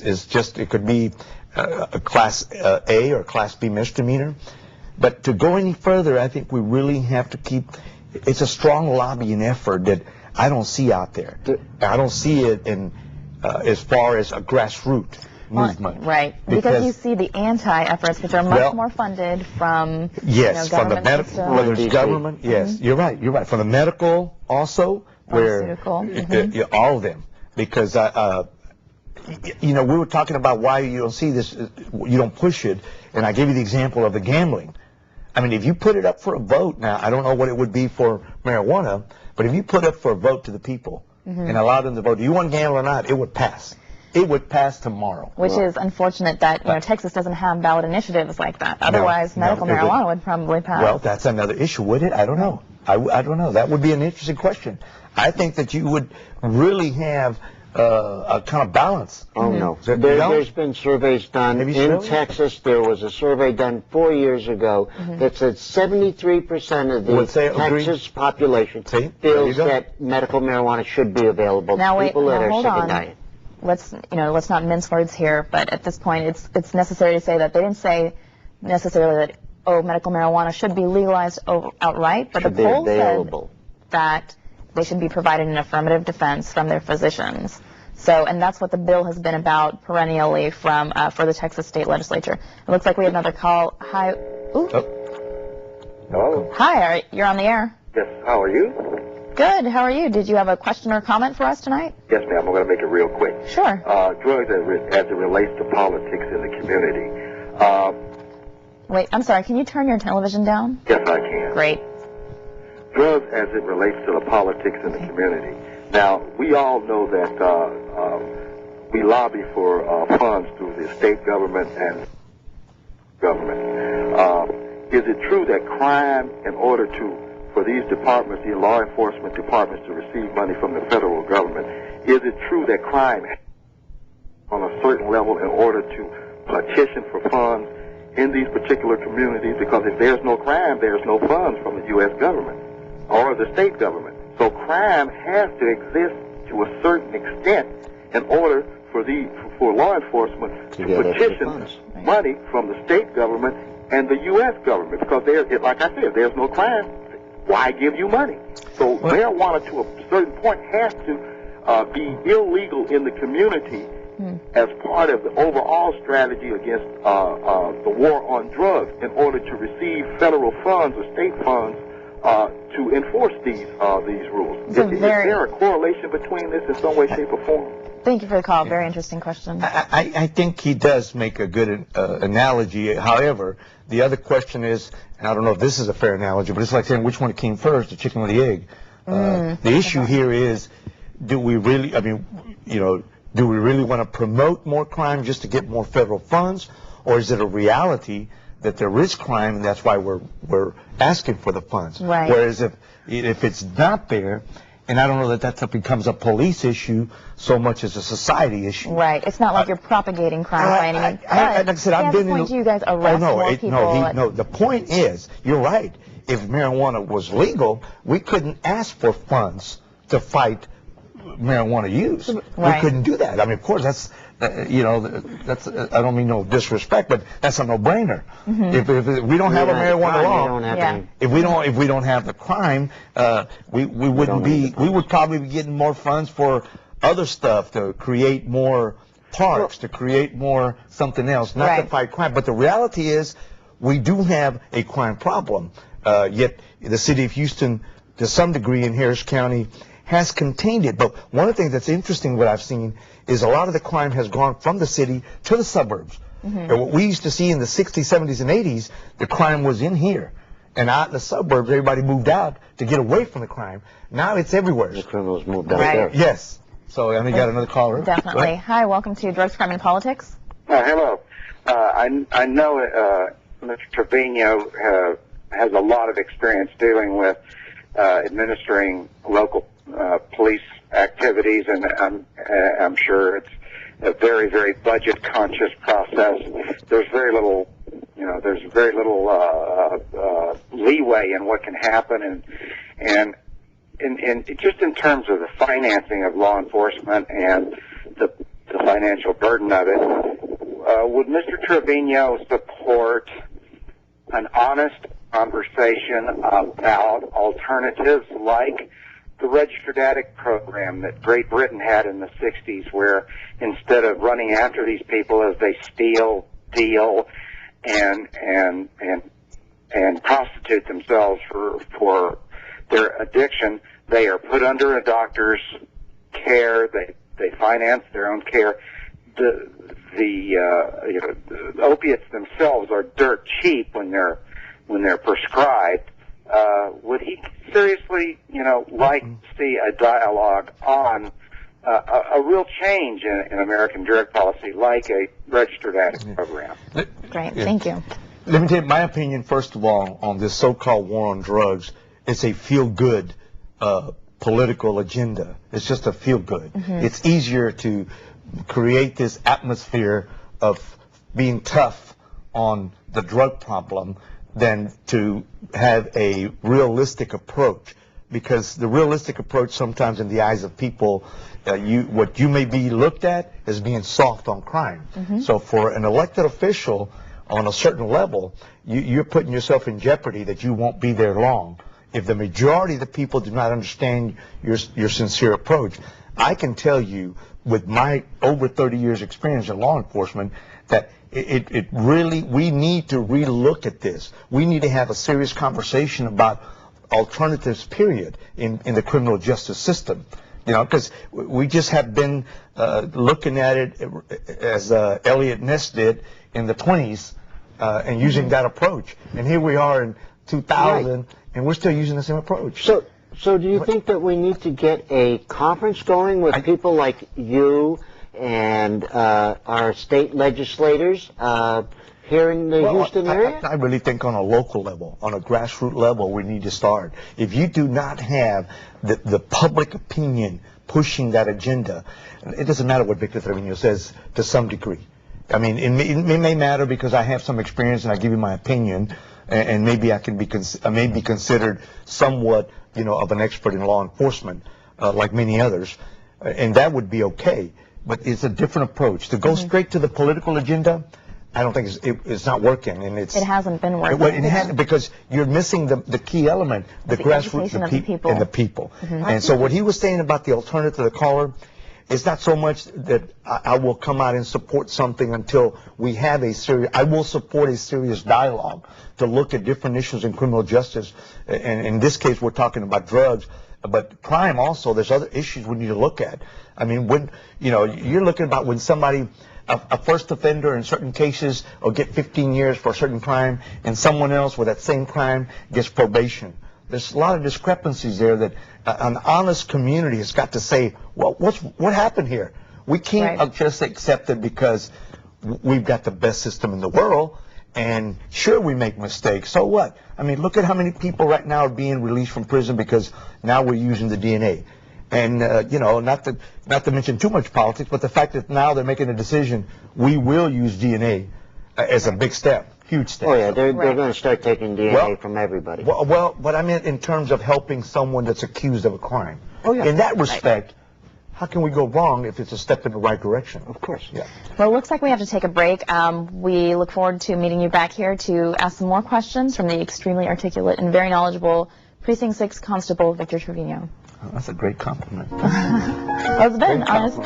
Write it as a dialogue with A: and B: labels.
A: is just, it could be a Class A or Class B misdemeanor. But to go any further, I think we really have to keep, it's a strong lobbying effort that I don't see out there. I don't see it in as far as a grassroots movement.
B: Right, because you see the anti-efforts, which are much more funded from
A: from the medical, whether it's government. Yes, you're right. From the medical also, where all of them, because we were talking about why you don't see this, you don't push it, and I gave you the example of the gambling. I mean, if you put it up for a vote, now I don't know what it would be for marijuana, but if you put up for a vote to the people and allow them to vote, do you want to gamble or not? It would pass. It would pass tomorrow.
B: Which is unfortunate that Texas doesn't have ballot initiatives like that. Otherwise, medical marijuana would probably pass.
A: Well, that's another issue, would it? I don't know. I don't know. That would be an interesting question. I think that you would really have a kind of balance.
C: Oh, no. There's been surveys done in Texas. There was a survey done 4 years ago that said 73% of the Texas population feels that medical marijuana should be available to people that are sick and dying.
B: Let's not mince words here, but at this point, it's necessary to say that they didn't say necessarily that medical marijuana should be legalized outright, but the poll said that they should be provided an affirmative defense from their physicians. So, and that's what the bill has been about perennially for the Texas State Legislature. It looks like we have another call. Hi. Ooh.
D: Hello.
B: Hi, you're on the air.
D: Yes. How are you?
B: Good. How are you? Did you have a question or comment for us tonight?
D: Yes, ma'am. I'm going to make it real quick.
B: Sure.
D: Drugs as it relates to politics in the community.
B: Wait, I'm sorry. Can you turn your television down?
D: Yes, I can.
B: Great.
D: Drugs as it relates to the politics in the community. Now, we all know that we lobby for funds through the state government and government. Is it true that crime, in order for these departments, the law enforcement departments, to receive money from the federal government, is it true that crime on a certain level in order to petition for funds in these particular communities? Because if there's no crime, there's no funds from the U.S. government or the state government. So crime has to exist to a certain extent in order for law enforcement to petition money from the state government and the U.S. government. Because like I said, there's no crime. Why give you money? So marijuana, to a certain point, has to be illegal in the community as part of the overall strategy against the war on drugs, in order to receive federal funds or state funds to enforce these rules. Is there a correlation between this in some way, shape, or form?
B: Thank you for the call. Very interesting question.
A: I think he does make a good analogy. However, the other question is, and I don't know if this is a fair analogy, but it's like saying which one came first, the chicken or the egg. The issue here is, do we really want to promote more crime just to get more federal funds, or is it a reality that there is crime and that's why we're asking for the funds?
B: Right.
A: Whereas if it's not there, and I don't know that becomes a police issue so much as a society issue.
B: Right. It's not like you're propagating crime by any means.
A: Like I said, I've been in.
B: You guys arrest more people.
A: No. The point is, you're right. If marijuana was legal, we couldn't ask for funds to fight marijuana use.
B: Right.
A: We couldn't do that. I mean, of course, that's I don't mean no disrespect, but that's a no-brainer. If we don't have a marijuana law, if we don't have the crime, we would probably be getting more funds for other stuff, to create more parks, to create more something else, not to fight crime. But the reality is, we do have a crime problem. Yet the city of Houston, to some degree in Harris County, has contained it. But one of the things that's interesting, what I've seen, is a lot of the crime has gone from the city to the suburbs. And what we used to see in the 60s, 70s, and 80s, the crime was in here. And out in the suburbs, everybody moved out to get away from the crime. Now it's everywhere.
C: The criminals moved out there.
A: Yes. So, and we got another caller.
B: Definitely. Hi, welcome to Drugs, Crime, and Politics.
E: Hello. I know Mr. Trevino has a lot of experience dealing with administering local police activities, and I'm sure it's a very, very budget-conscious process. There's very little, leeway in what can happen, and just in terms of the financing of law enforcement and the the financial burden of it. Would Mr. Trevino support an honest conversation about alternatives like the registered addict program that Great Britain had in the 60s, where instead of running after these people as they steal, deal, and prostitute themselves for their addiction, they are put under a doctor's care. They finance their own care. The opiates themselves are dirt cheap when they're prescribed. Would he seriously, like to see a dialogue on a real change in American drug policy, like a registered addict program?
B: Great, thank you.
A: Let me tell you my opinion, first of all, on this so-called war on drugs. It's a feel-good political agenda. It's just a feel-good. It's easier to create this atmosphere of being tough on the drug problem than to have a realistic approach, because the realistic approach sometimes in the eyes of people, what you may be looked at as being soft on crime. So for an elected official on a certain level, you're putting yourself in jeopardy that you won't be there long. If the majority of the people do not understand your sincere approach, I can tell you with my over 30 years experience in law enforcement that it really, we need to relook at this. We need to have a serious conversation about alternatives, period, in the criminal justice system. Because we just have been looking at it as Elliot Ness did in the 20s and using that approach. And here we are in 2000, and we're still using the same approach.
C: So do you think that we need to get a conference going with people like you and our state legislators here in the Houston area?
A: I really think on a local level, on a grassroots level, we need to start. If you do not have the public opinion pushing that agenda, it doesn't matter what Victor Trevino says to some degree. I mean, it may matter because I have some experience and I give you my opinion, and maybe I can be considered somewhat, of an expert in law enforcement, like many others, and that would be okay. But it's a different approach. To go straight to the political agenda, I don't think it's not working, and it
B: hasn't been working.
A: It hasn't, because you're missing the key element, the grassroots, the people. And so what he was saying about the alternative to the caller, it's not so much that I will come out and support something until we have I will support a serious dialogue to look at different issues in criminal justice. And in this case, we're talking about drugs, but crime also, there's other issues we need to look at. I mean, when, you're looking about when somebody, a first offender in certain cases will get 15 years for a certain crime, and someone else with that same crime gets probation. There's a lot of discrepancies there that an honest community has got to say, well, what happened here? We can't just accept it because we've got the best system in the world, and sure, we make mistakes. So what? I mean, look at how many people right now are being released from prison because now we're using the DNA. And, not to mention too much politics, but the fact that now they're making a decision, we will use DNA as a big step. Huge step.
C: Oh, yeah, they're going to start taking DNA from everybody.
A: Well, but I mean in terms of helping someone that's accused of a crime.
C: Oh, yeah.
A: In that respect, how can we go wrong if it's a step in the right direction?
C: Of course.
A: Yeah.
B: Well, it looks like we have to take a break. We look forward to meeting you back here to ask some more questions from the extremely articulate and very knowledgeable Precinct 6 Constable Victor Trevino.
A: Oh, that's a great compliment.
B: Well, it's been, honestly.